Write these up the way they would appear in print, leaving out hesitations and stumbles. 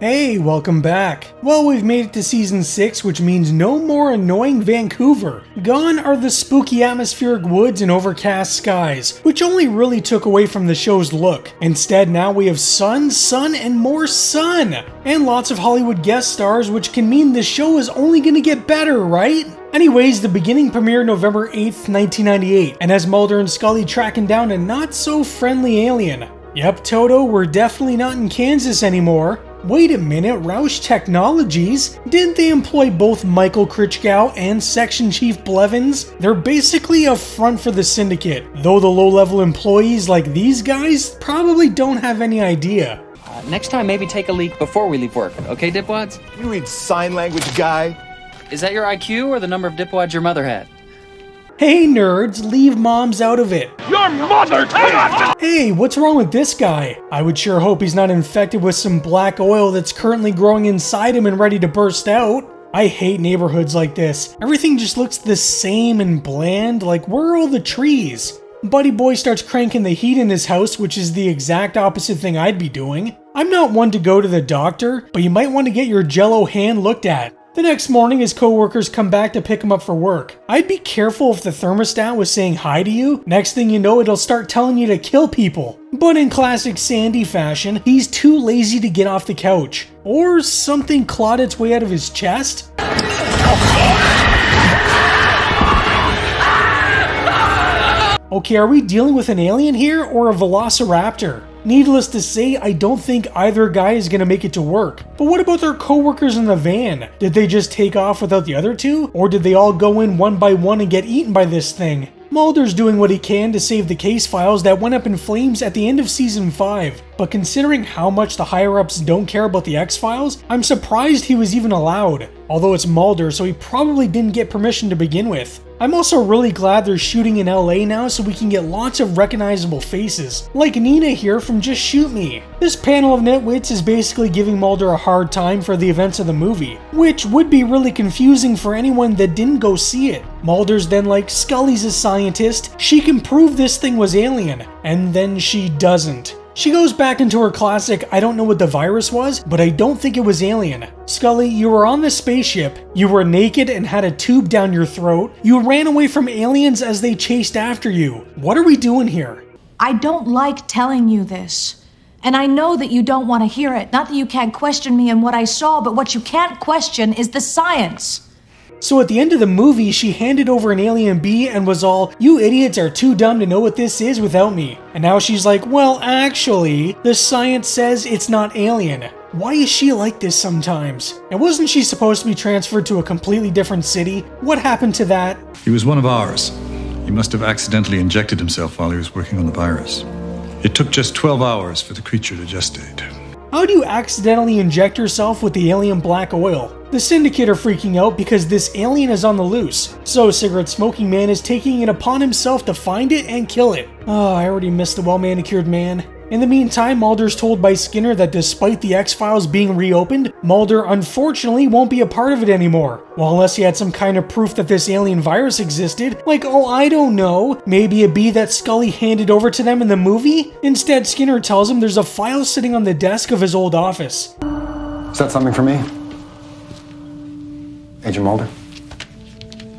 Hey, welcome back. Well, we've made it to Season 6, which means no more annoying Vancouver. Gone are the spooky atmospheric woods and overcast skies, which only really took away from the show's look. Instead, now we have sun, and more sun! And lots of Hollywood guest stars, which can mean the show is only gonna get better, right? Anyways, the beginning premiered November 8th, 1998, and has Mulder and Scully tracking down a not-so-friendly alien. Yep, Toto, we're definitely not in Kansas anymore. Wait a minute, Roush Technologies? Didn't they employ both Michael Krichgau and Section Chief Blevins? They're basically a front for the Syndicate, though the low-level employees like these guys probably don't have any idea. Next time, maybe take a leak before we leave work, okay, dipwads? You read sign language, guy? Is that your IQ or the number of dipwads your mother had? Hey nerds, leave moms out of it. Your mother! Hey, what's wrong with this guy? I would sure hope he's not infected with some black oil that's currently growing inside him and ready to burst out. I hate neighborhoods like this. Everything just looks the same and bland, like where are all the trees? Buddy Boy starts cranking the heat in his house, which is the exact opposite thing I'd be doing. I'm not one to go to the doctor, but you might want to get your jello hand looked at. The next morning, his co-workers come back to pick him up for work. I'd be careful if the thermostat was saying hi to you. Next thing you know, it'll start telling you to kill people. But in classic Sandy fashion, he's too lazy to get off the couch. Or something clawed its way out of his chest? Okay, are we dealing with an alien here or a velociraptor? Needless to say, I don't think either guy is gonna make it to work. But what about their co-workers in the van? Did they just take off without the other two? Or did they all go in one by one and get eaten by this thing? Mulder's doing what he can to save the case files that went up in flames at the end of Season 5. But considering how much the higher-ups don't care about the X-Files, I'm surprised he was even allowed. Although it's Mulder, so he probably didn't get permission to begin with. I'm also really glad they're shooting in LA now so we can get lots of recognizable faces, like Nina here from Just Shoot Me. This panel of nitwits is basically giving Mulder a hard time for the events of the movie, which would be really confusing for anyone that didn't go see it. Mulder's then like, Scully's a scientist, she can prove this thing was alien, and then she doesn't. She goes back into her classic, I don't know what the virus was, but I don't think it was alien. Scully, you were on the spaceship, you were naked and had a tube down your throat, you ran away from aliens as they chased after you. What are we doing here? I don't like telling you this. And I know that you don't want to hear it. Not that you can't question me and what I saw, but what you can't question is the science. So at the end of the movie, she handed over an alien bee and was all, you idiots are too dumb to know what this is without me. And now she's like, well, actually, the science says it's not alien. Why is she like this sometimes? And wasn't she supposed to be transferred to a completely different city? What happened to that? He was one of ours. He must have accidentally injected himself while he was working on the virus. It took just 12 hours for the creature to gestate. How do you accidentally inject yourself with the alien black oil? The Syndicate are freaking out because this alien is on the loose, so Cigarette Smoking Man is taking it upon himself to find it and kill it. Oh, I already missed the well-manicured man. In the meantime, Mulder's told by Skinner that despite the X-Files being reopened, Mulder unfortunately won't be a part of it anymore. Well, unless he had some kind of proof that this alien virus existed, like, oh, I don't know, maybe a bee that Scully handed over to them in the movie? Instead, Skinner tells him there's a file sitting on the desk of his old office. Is that something for me? Agent Mulder?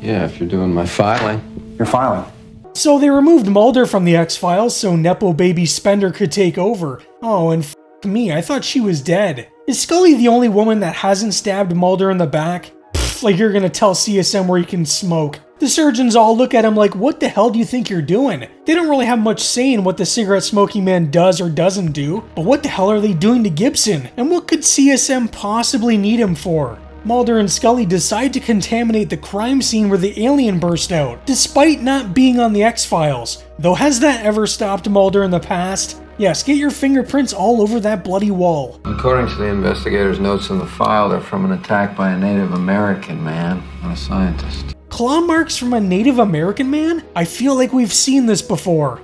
Yeah, if you're doing my filing. You're filing. So they removed Mulder from the X-Files so Nepo baby Spender could take over. Oh, and f*** me, I thought she was dead. Is Scully the only woman that hasn't stabbed Mulder in the back? Pfft, like you're gonna tell CSM where he can smoke. The surgeons all look at him like, what the hell do you think you're doing? They don't really have much say in what the Cigarette Smoking Man does or doesn't do, but what the hell are they doing to Gibson? And what could CSM possibly need him for? Mulder and Scully decide to contaminate the crime scene where the alien burst out, despite not being on the X-Files. Though has that ever stopped Mulder in the past? Yes, get your fingerprints all over that bloody wall. According to the investigators' notes in the file, they're from an attack by a Native American man, not a scientist. Claw marks from a Native American man? I feel like we've seen this before.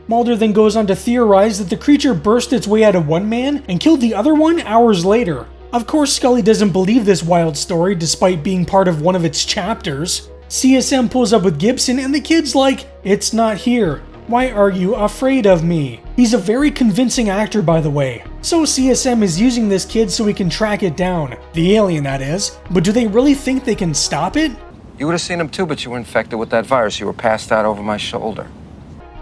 Mulder then goes on to theorize that the creature burst its way out of one man and killed the other one hours later. Of course, Scully doesn't believe this wild story despite being part of one of its chapters. CSM pulls up with Gibson and the kid's like, it's not here. Why are you afraid of me? He's a very convincing actor, by the way. So CSM is using this kid so he can track it down. The alien, that is. But do they really think they can stop it? You would have seen him too, but you were infected with that virus. You were passed out over my shoulder.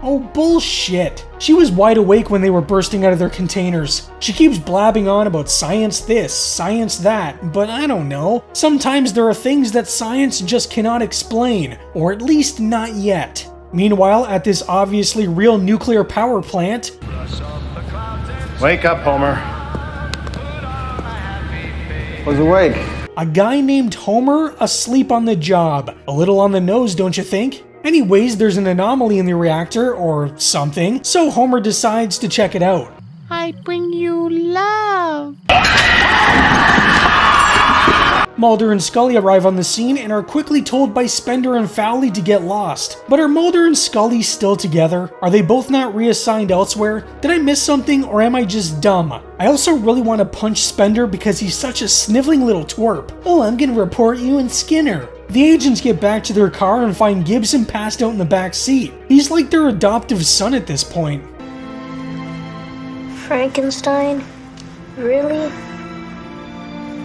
Oh, bullshit. She was wide awake when they were bursting out of their containers. She keeps blabbing on about science this, science that, but I don't know. Sometimes there are things that science just cannot explain, or at least not yet. Meanwhile, at this obviously real nuclear power plant... Wake up, Homer. Was awake. A guy named Homer asleep on the job. A little on the nose, don't you think? Anyways, there's an anomaly in the reactor, or something, so Homer decides to check it out. I bring you love. Mulder and Scully arrive on the scene and are quickly told by Spender and Fowley to get lost. But are Mulder and Scully still together? Are they both not reassigned elsewhere? Did I miss something, or am I just dumb? I also really want to punch Spender because he's such a sniveling little twerp. Oh, I'm gonna report you and Skinner. The agents get back to their car and find Gibson passed out in the back seat. He's like their adoptive son at this point. Frankenstein? Really?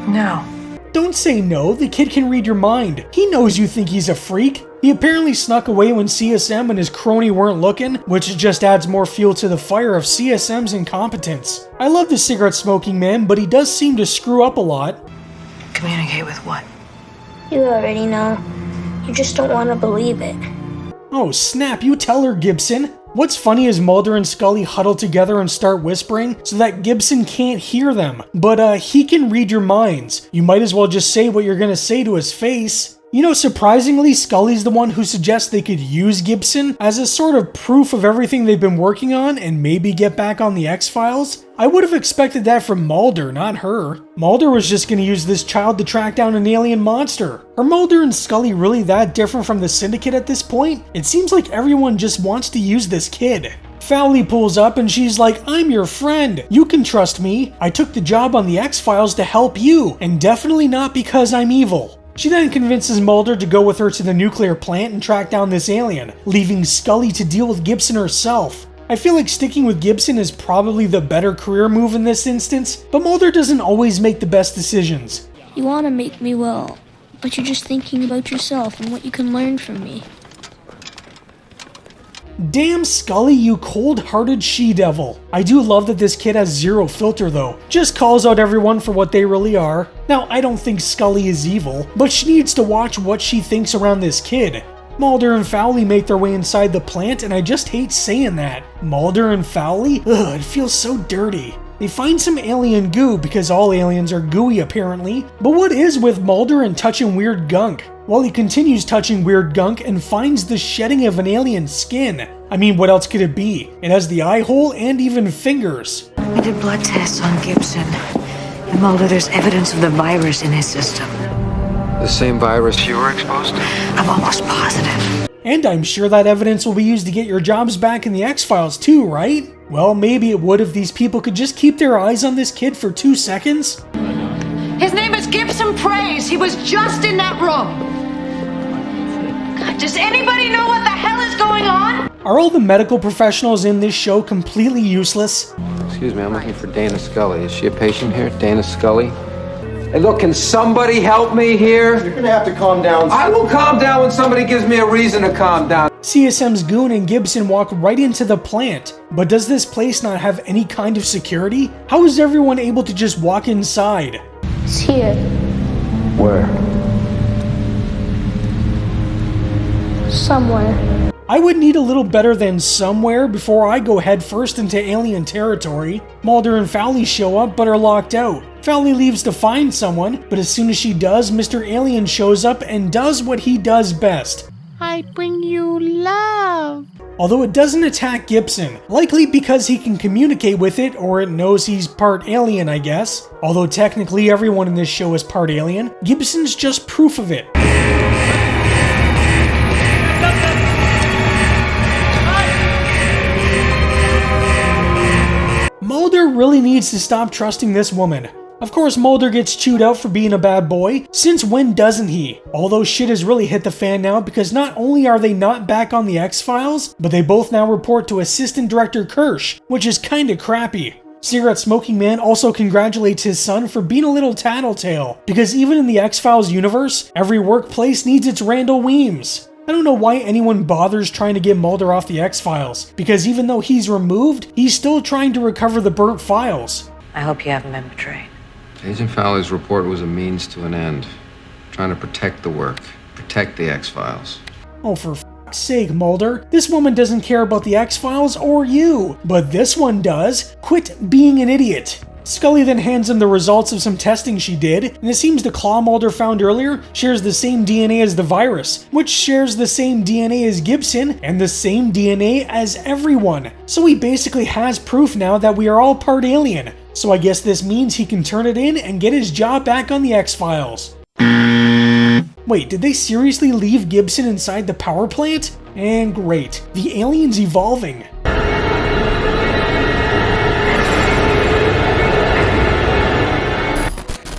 No. Don't say no, the kid can read your mind. He knows you think he's a freak. He apparently snuck away when CSM and his crony weren't looking, which just adds more fuel to the fire of CSM's incompetence. I love the cigarette smoking man, but he does seem to screw up a lot. Communicate with what? You already know. You just don't want to believe it. Oh snap, you tell her, Gibson. What's funny is Mulder and Scully huddle together and start whispering so that Gibson can't hear them. But he can read your minds. You might as well just say what you're gonna say to his face. You know, surprisingly, Scully's the one who suggests they could use Gibson as a sort of proof of everything they've been working on and maybe get back on the X-Files. I would have expected that from Mulder, not her. Mulder was just going to use this child to track down an alien monster. Are Mulder and Scully really that different from the Syndicate at this point? It seems like everyone just wants to use this kid. Fowley pulls up and she's like, I'm your friend. You can trust me. I took the job on the X-Files to help you, and definitely not because I'm evil. She then convinces Mulder to go with her to the nuclear plant and track down this alien, leaving Scully to deal with Gibson herself. I feel like sticking with Gibson is probably the better career move in this instance, but Mulder doesn't always make the best decisions. You want to make me well, but you're just thinking about yourself and what you can learn from me. Damn Scully, you cold-hearted she-devil. I do love that this kid has zero filter though. Just calls out everyone for what they really are. Now, I don't think Scully is evil, but she needs to watch what she thinks around this kid. Mulder and Fowley make their way inside the plant, and I just hate saying that. Mulder and Fowley? Ugh, it feels so dirty. They find some alien goo because all aliens are gooey apparently. But what is with Mulder and touching weird gunk? Well, he continues touching weird gunk and finds the shedding of an alien skin. I mean, what else could it be? It has the eye hole and even fingers. We did blood tests on Gibson. And Mulder, there's evidence of the virus in his system. The same virus you were exposed to? I'm almost positive. And I'm sure that evidence will be used to get your jobs back in the X-Files too, right? Well, maybe it would if these people could just keep their eyes on this kid for 2 seconds. His name is Gibson Praise. He was just in that room. God, does anybody know what the hell is going on? Are all the medical professionals in this show completely useless? Excuse me, I'm looking for Dana Scully. Is she a patient here? Dana Scully? Hey, look, can somebody help me here? You're gonna have to calm down. I will calm down when somebody gives me a reason to calm down. CSM's goon and Gibson walk right into the plant. But does this place not have any kind of security? How is everyone able to just walk inside? It's here. Where? Somewhere. I would need a little better than somewhere before I go headfirst into alien territory. Mulder and Fowley show up but are locked out. Fowley leaves to find someone, but as soon as she does, Mr. Alien shows up and does what he does best. I bring you love. Although it doesn't attack Gibson, likely because he can communicate with it or it knows he's part alien, I guess. Although technically everyone in this show is part alien, Gibson's just proof of it. Mulder really needs to stop trusting this woman. Of course, Mulder gets chewed out for being a bad boy. Since when doesn't he? Although shit has really hit the fan now because not only are they not back on the X-Files, but they both now report to Assistant Director Kirsch, which is kinda crappy. Cigarette Smoking Man also congratulates his son for being a little tattletale, because even in the X-Files universe, every workplace needs its Randall Weems. I don't know why anyone bothers trying to get Mulder off the X-Files, because even though he's removed, he's still trying to recover the burnt files. I hope you haven't been betrayed. Agent Fowley's report was a means to an end. Trying to protect the work. Protect the X-Files. Oh, for f***'s sake, Mulder. This woman doesn't care about the X-Files or you, but this one does. Quit being an idiot. Scully then hands him the results of some testing she did, and it seems the claw Mulder found earlier shares the same DNA as the virus, which shares the same DNA as Gibson and the same DNA as everyone. So he basically has proof now that we are all part alien. So I guess this means he can turn it in and get his job back on the X-Files. Wait, did they seriously leave Gibson inside the power plant? And great, the alien's evolving.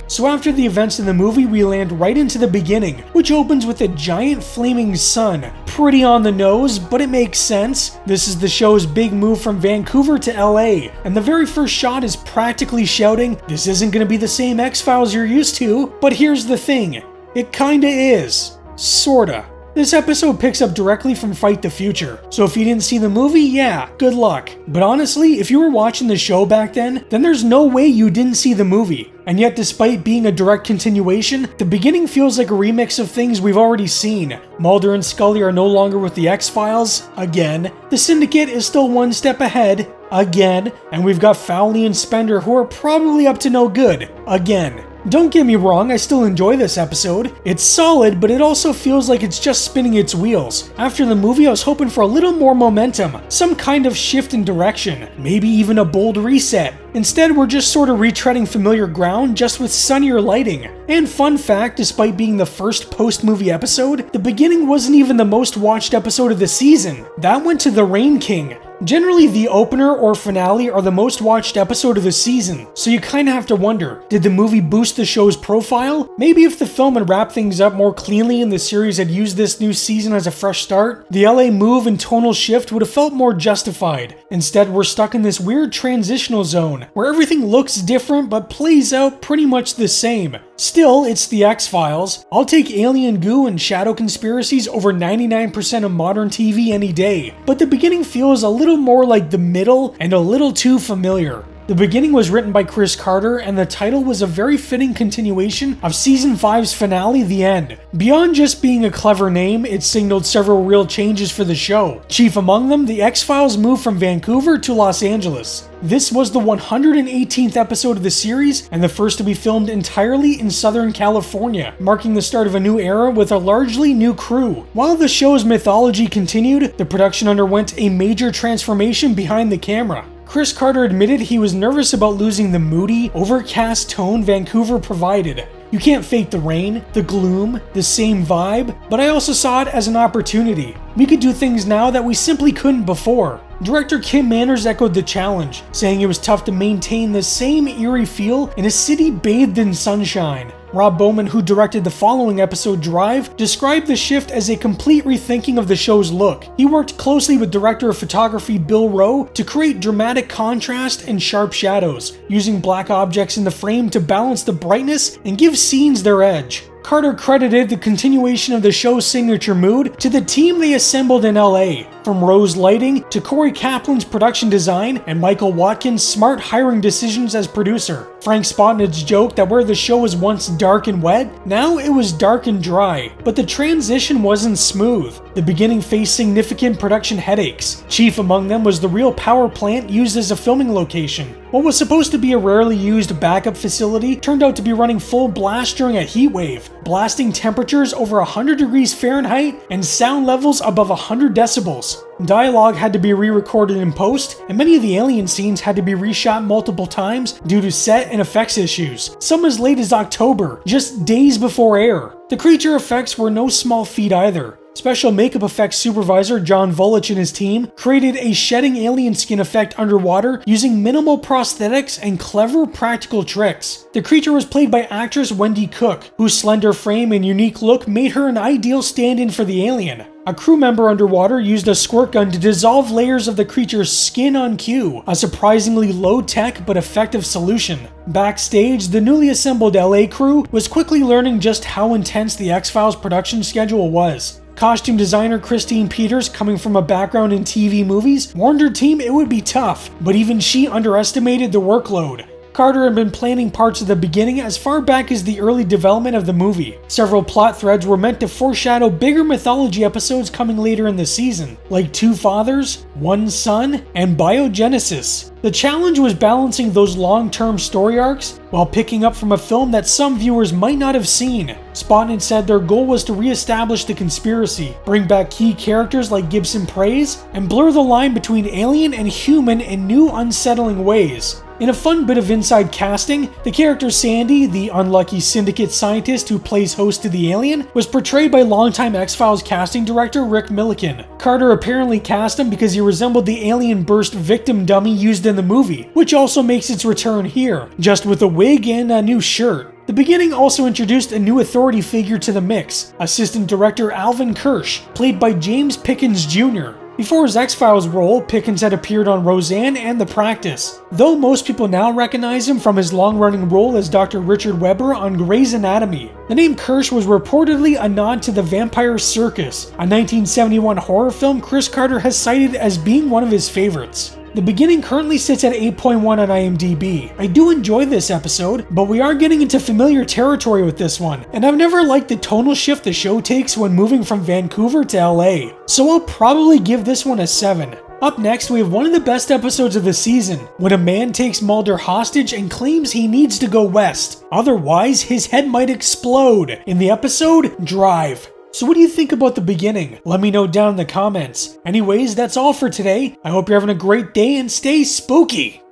So after the events in the movie, we land right into the beginning, which opens with a giant flaming sun. Pretty on the nose, but it makes sense. This is the show's big move from Vancouver to LA, and the very first shot is practically shouting, "This isn't gonna be the same X-Files you're used to," but here's the thing, it kinda is. Sorta. This episode picks up directly from Fight the Future, so if you didn't see the movie, yeah, good luck. But honestly, if you were watching the show back then there's no way you didn't see the movie. And yet, despite being a direct continuation, the beginning feels like a remix of things we've already seen. Mulder and Scully are no longer with the X-Files, again. The Syndicate is still one step ahead, again. And we've got Fowley and Spender who are probably up to no good, again. Don't get me wrong, I still enjoy this episode. It's solid, but it also feels like it's just spinning its wheels. After the movie, I was hoping for a little more momentum, some kind of shift in direction, maybe even a bold reset. Instead, we're just sort of retreading familiar ground, just with sunnier lighting. And fun fact, despite being the first post-movie episode, the beginning wasn't even the most watched episode of the season. That went to The Rain King. Generally, the opener or finale are the most watched episode of the season, so you kinda have to wonder, did the movie boost the show's profile? Maybe if the film had wrapped things up more cleanly and the series had used this new season as a fresh start, the LA move and tonal shift would have felt more justified. Instead, we're stuck in this weird transitional zone, where everything looks different but plays out pretty much the same. Still, it's the X-Files. I'll take alien goo and shadow conspiracies over 99% of modern TV any day, but the beginning feels a little more like the middle and a little too familiar. The beginning was written by Chris Carter, and the title was a very fitting continuation of Season 5's finale, The End. Beyond just being a clever name, it signaled several real changes for the show. Chief among them, the X-Files moved from Vancouver to Los Angeles. This was the 118th episode of the series, and the first to be filmed entirely in Southern California, marking the start of a new era with a largely new crew. While the show's mythology continued, the production underwent a major transformation behind the camera. Chris Carter admitted he was nervous about losing the moody, overcast tone Vancouver provided. You can't fake the rain, the gloom, the same vibe, but I also saw it as an opportunity. We could do things now that we simply couldn't before. Director Kim Manners echoed the challenge, saying it was tough to maintain the same eerie feel in a city bathed in sunshine. Rob Bowman, who directed the following episode, Drive, described the shift as a complete rethinking of the show's look. He worked closely with director of photography Bill Rowe to create dramatic contrast and sharp shadows, using black objects in the frame to balance the brightness and give scenes their edge. Carter credited the continuation of the show's signature mood to the team they assembled in LA, from Rose lighting to Corey Kaplan's production design and Michael Watkins' smart hiring decisions as producer. Frank Spotnitz joked that where the show was once dark and wet, now it was dark and dry, but the transition wasn't smooth. The beginning faced significant production headaches. Chief among them was the real power plant used as a filming location. What was supposed to be a rarely used backup facility turned out to be running full blast during a heat wave, blasting temperatures over 100 degrees Fahrenheit and sound levels above 100 decibels. Dialogue had to be re-recorded in post, and many of the alien scenes had to be reshot multiple times due to set and effects issues, some as late as October, just days before air. The creature effects were no small feat either. Special makeup effects supervisor John Vulich and his team created a shedding alien skin effect underwater using minimal prosthetics and clever practical tricks. The creature was played by actress Wendy Cook, whose slender frame and unique look made her an ideal stand-in for the alien. A crew member underwater used a squirt gun to dissolve layers of the creature's skin on cue, a surprisingly low-tech but effective solution. Backstage, the newly assembled LA crew was quickly learning just how intense the X-Files production schedule was. Costume designer Christine Peters, coming from a background in TV movies, warned her team it would be tough, but even she underestimated the workload. Carter had been planning parts of the beginning as far back as the early development of the movie. Several plot threads were meant to foreshadow bigger mythology episodes coming later in the season, like Two Fathers, One Son, and Biogenesis. The challenge was balancing those long-term story arcs while picking up from a film that some viewers might not have seen. Spotted said their goal was to re-establish the conspiracy, bring back key characters like Gibson Praise, and blur the line between alien and human in new unsettling ways. In a fun bit of inside casting, the character Sandy, the unlucky Syndicate scientist who plays host to the alien, was portrayed by longtime X-Files casting director Rick Milliken. Carter apparently cast him because he resembled the alien burst victim dummy used in the movie, which also makes its return here, just with a wig and a new shirt. The beginning also introduced a new authority figure to the mix, assistant director Alvin Kirsch, played by James Pickens Jr. Before his X-Files role, Pickens had appeared on Roseanne and The Practice, though most people now recognize him from his long-running role as Dr. Richard Webber on Grey's Anatomy. The name Kirsch was reportedly a nod to The Vampire Circus, a 1971 horror film Chris Carter has cited as being one of his favorites. The beginning currently sits at 8.1 on IMDb. I do enjoy this episode, but we are getting into familiar territory with this one, and I've never liked the tonal shift the show takes when moving from Vancouver to LA, so I'll probably give this one a 7. Up next, we have one of the best episodes of the season, when a man takes Mulder hostage and claims he needs to go west, otherwise his head might explode, in the episode Drive. So what do you think about the beginning? Let me know down in the comments. Anyways, that's all for today. I hope you're having a great day and stay spooky.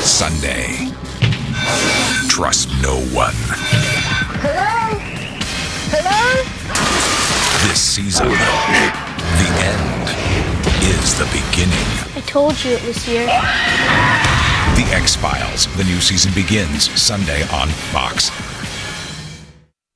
Sunday. Trust no one. Hello? Hello? This season, the end is the beginning. I told you it was here. The X-Files. The new season begins Sunday on Fox.